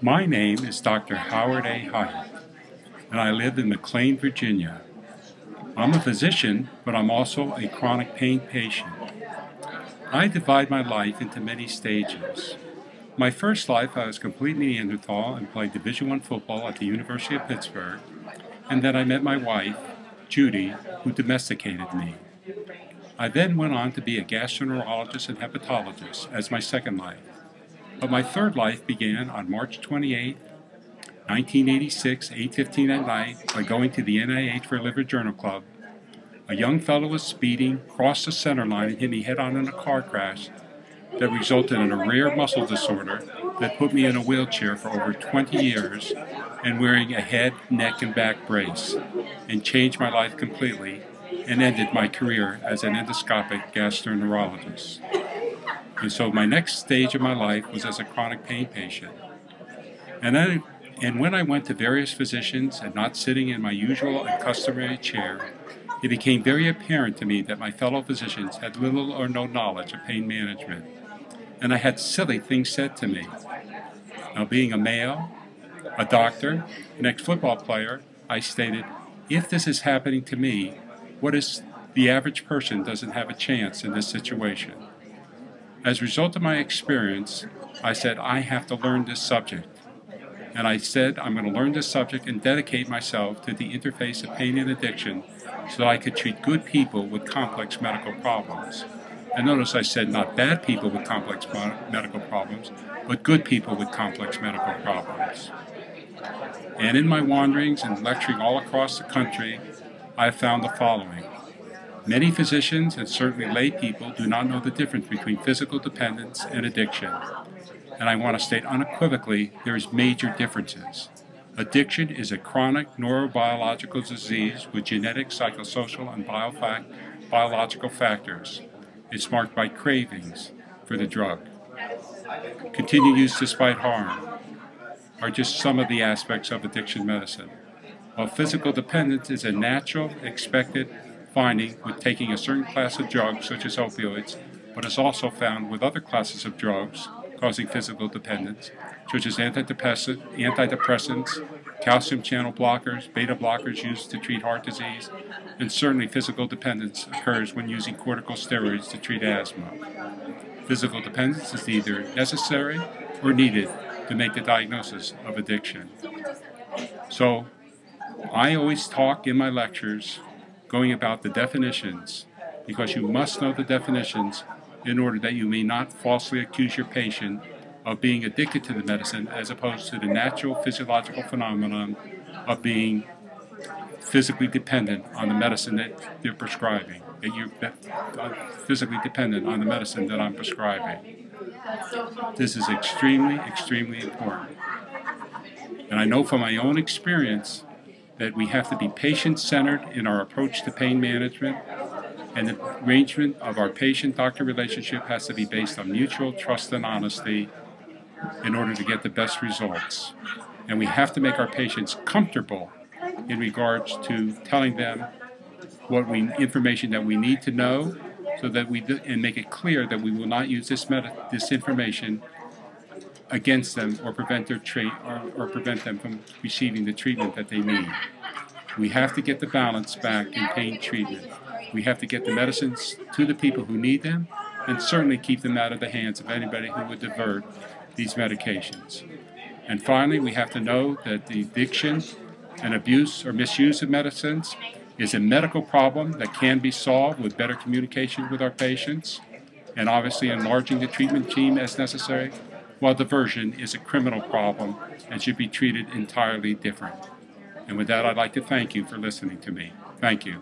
My name is Dr. Howard A. Hyatt, and I live in McLean, Virginia. I'm a physician, but I'm also a chronic pain patient. I divide my life into many stages. My first life, I was completely Neanderthal and played Division I football at the University of Pittsburgh, and then I met my wife, Judy, who domesticated me. I then went on to be a gastroenterologist and hepatologist as my second life. But my third life began on March 28, 1986, 8:15 at night, by going to the NIH for Liver Journal Club. A young fellow was speeding, crossed the center line, and hit me head-on in a car crash that resulted in a rare muscle disorder that put me in a wheelchair for over 20 years and wearing a head, neck, and back brace, and changed my life completely and ended my career as an endoscopic gastroenterologist. And so my next stage of my life was as a chronic pain patient. And when I went to various physicians and not sitting in my usual and customary chair, it became very apparent to me that my fellow physicians had little or no knowledge of pain management. And I had silly things said to me. Now, being a male, a doctor, an ex-football player, I stated, if this is happening to me, what is the average person doesn't have a chance in this situation? As a result of my experience, I said, I have to learn this subject. And I said, I'm going to learn this subject and dedicate myself to the interface of pain and addiction so that I could treat good people with complex medical problems. And notice I said not bad people with complex medical problems, but good people with complex medical problems. And in my wanderings and lecturing all across the country, I have found the following. Many physicians, and certainly lay people, do not know the difference between physical dependence and addiction. And I want to state unequivocally, there is major differences. Addiction is a chronic neurobiological disease with genetic, psychosocial, and biological factors. It's marked by cravings for the drug. Continued use despite harm are just some of the aspects of addiction medicine. While physical dependence is a natural, expected finding with taking a certain class of drugs, such as opioids, but is also found with other classes of drugs causing physical dependence, such as antidepressants, calcium channel blockers, beta blockers used to treat heart disease, and certainly physical dependence occurs when using corticosteroids to treat asthma. Physical dependence is either necessary or needed to make the diagnosis of addiction. So, I always talk in my lectures going about the definitions, because you must know the definitions in order that you may not falsely accuse your patient of being addicted to the medicine as opposed to the natural physiological phenomenon of being physically dependent on the medicine that they're prescribing, that you're physically dependent on the medicine that I'm prescribing. This is extremely, extremely important. And I know from my own experience that we have to be patient-centered in our approach to pain management, and the arrangement of our patient-doctor relationship has to be based on mutual trust and honesty in order to get the best results. And we have to make our patients comfortable in regards to telling them what information that we need to know, so that and make it clear that we will not use this information against them or prevent them from receiving the treatment that they need. We have to get the balance back in pain treatment. We have to get the medicines to the people who need them, and certainly keep them out of the hands of anybody who would divert these medications. And finally, we have to know that the addiction and abuse or misuse of medicines is a medical problem that can be solved with better communication with our patients, and obviously enlarging the treatment team as necessary, while diversion is a criminal problem and should be treated entirely different. And with that, I'd like to thank you for listening to me. Thank you.